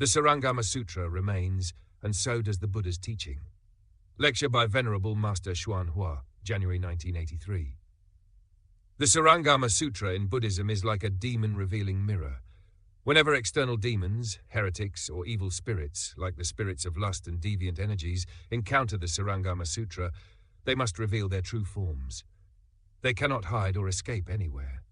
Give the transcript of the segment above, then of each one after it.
The Surangama Sutra remains, and so does the Buddha's teaching. Lecture by Venerable Master Xuanhua, January 1983. The Surangama Sutra in Buddhism is like a demon-revealing mirror. Whenever external demons, heretics, or evil spirits, like the spirits of lust and deviant energies, encounter the Surangama Sutra, they must reveal their true forms. They cannot hide or escape anywhere.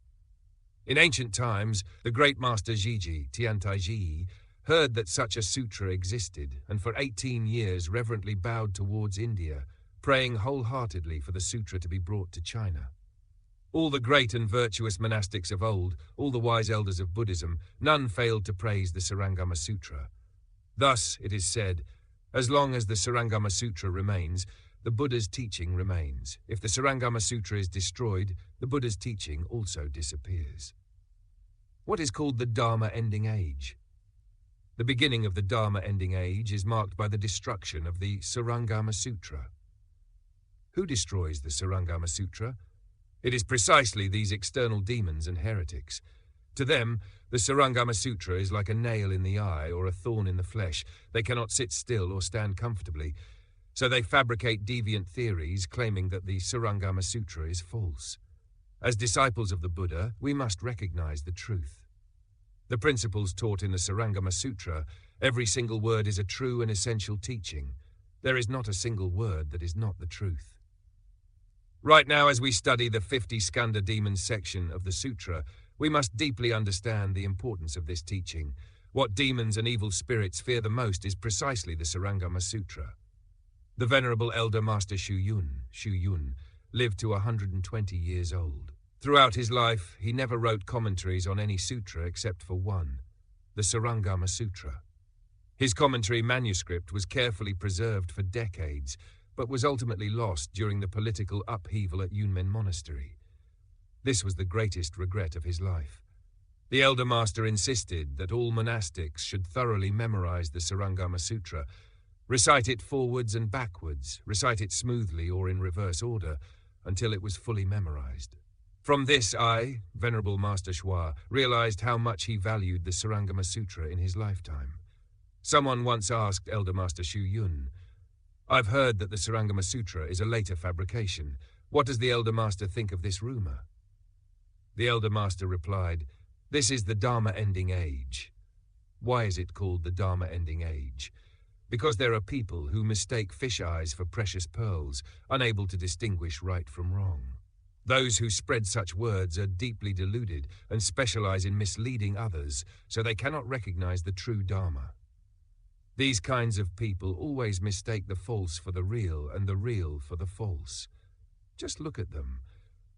In ancient times, the great master Zhiji, Tiantai-ji, heard that such a sutra existed, and for 18 years reverently bowed towards India, praying wholeheartedly for the sutra to be brought to China. All the great and virtuous monastics of old, all the wise elders of Buddhism, none failed to praise the Surangama Sutra. Thus, it is said, as long as the Surangama Sutra remains, the Buddha's teaching remains. If the Surangama Sutra is destroyed, the Buddha's teaching also disappears. What is called the Dharma ending age? The beginning of the Dharma ending age is marked by the destruction of the Surangama Sutra. Who destroys the Surangama Sutra? It is precisely these external demons and heretics. To them, the Surangama Sutra is like a nail in the eye or a thorn in the flesh. They cannot sit still or stand comfortably, so they fabricate deviant theories claiming that the Surangama Sutra is false. As disciples of the Buddha, we must recognize the truth. The principles taught in the Surangama Sutra, every single word is a true and essential teaching. There is not a single word that is not the truth. Right now, as we study the 50 Skanda demons section of the Sutra, we must deeply understand the importance of this teaching. What demons and evil spirits fear the most is precisely the Surangama Sutra. The Venerable Elder Master Xu Yun, lived to 120 years old. Throughout his life, he never wrote commentaries on any sutra except for one, the Surangama Sutra. His commentary manuscript was carefully preserved for decades, but was ultimately lost during the political upheaval at Yunmen Monastery. This was the greatest regret of his life. The Elder Master insisted that all monastics should thoroughly memorize the Surangama Sutra, recite it forwards and backwards, recite it smoothly or in reverse order, until it was fully memorized. From this I, Venerable Master Hua, realized how much he valued the Surangama Sutra in his lifetime. Someone once asked Elder Master Xu Yun, "I've heard that the Surangama Sutra is a later fabrication. What does the Elder Master think of this rumor?" The Elder Master replied, "This is the Dharma ending age." Why is it called the Dharma ending age? Because there are people who mistake fish eyes for precious pearls, unable to distinguish right from wrong. Those who spread such words are deeply deluded and specialize in misleading others, so they cannot recognize the true Dharma. These kinds of people always mistake the false for the real and the real for the false. Just look at them.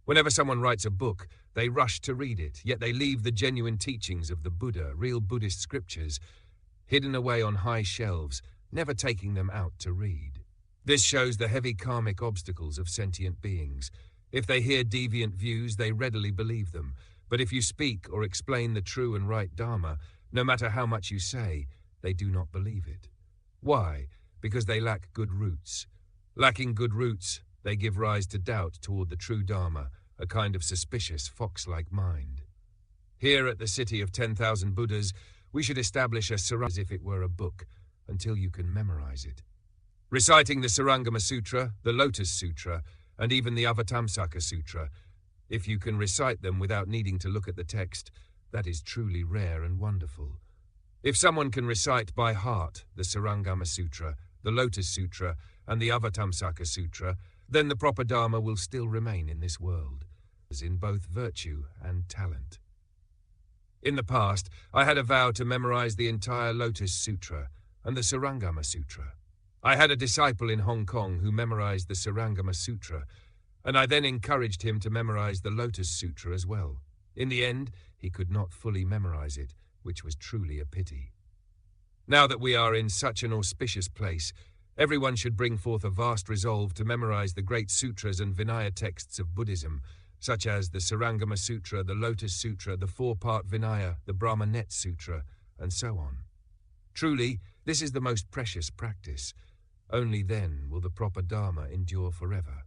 Whenever someone writes a book, they rush to read it, yet they leave the genuine teachings of the Buddha, real Buddhist scriptures, hidden away on high shelves, never taking them out to read. This shows the heavy karmic obstacles of sentient beings. If they hear deviant views, they readily believe them. But if you speak or explain the true and right Dharma, no matter how much you say, they do not believe it. Why? Because they lack good roots. Lacking good roots, they give rise to doubt toward the true Dharma, a kind of suspicious, fox-like mind. Here at the city of 10,000 Buddhas, we should establish a Surangama as if it were a book, until you can memorize it. Reciting the Surangama Sutra, the Lotus Sutra, and even the Avatamsaka Sutra, if you can recite them without needing to look at the text, that is truly rare and wonderful. If someone can recite by heart the Surangama Sutra, the Lotus Sutra, and the Avatamsaka Sutra, then the proper Dharma will still remain in this world, as in both virtue and talent. In the past, I had a vow to memorize the entire Lotus Sutra and the Surangama Sutra. I had a disciple in Hong Kong who memorized the Surangama Sutra, and I then encouraged him to memorize the Lotus Sutra as well. In the end, he could not fully memorize it, which was truly a pity. Now that we are in such an auspicious place, everyone should bring forth a vast resolve to memorize the great sutras and Vinaya texts of Buddhism, such as the Surangama Sutra, the Lotus Sutra, the four-part Vinaya, the Brahmanet Sutra, and so on. Truly, this is the most precious practice. Only then will the proper Dharma endure forever.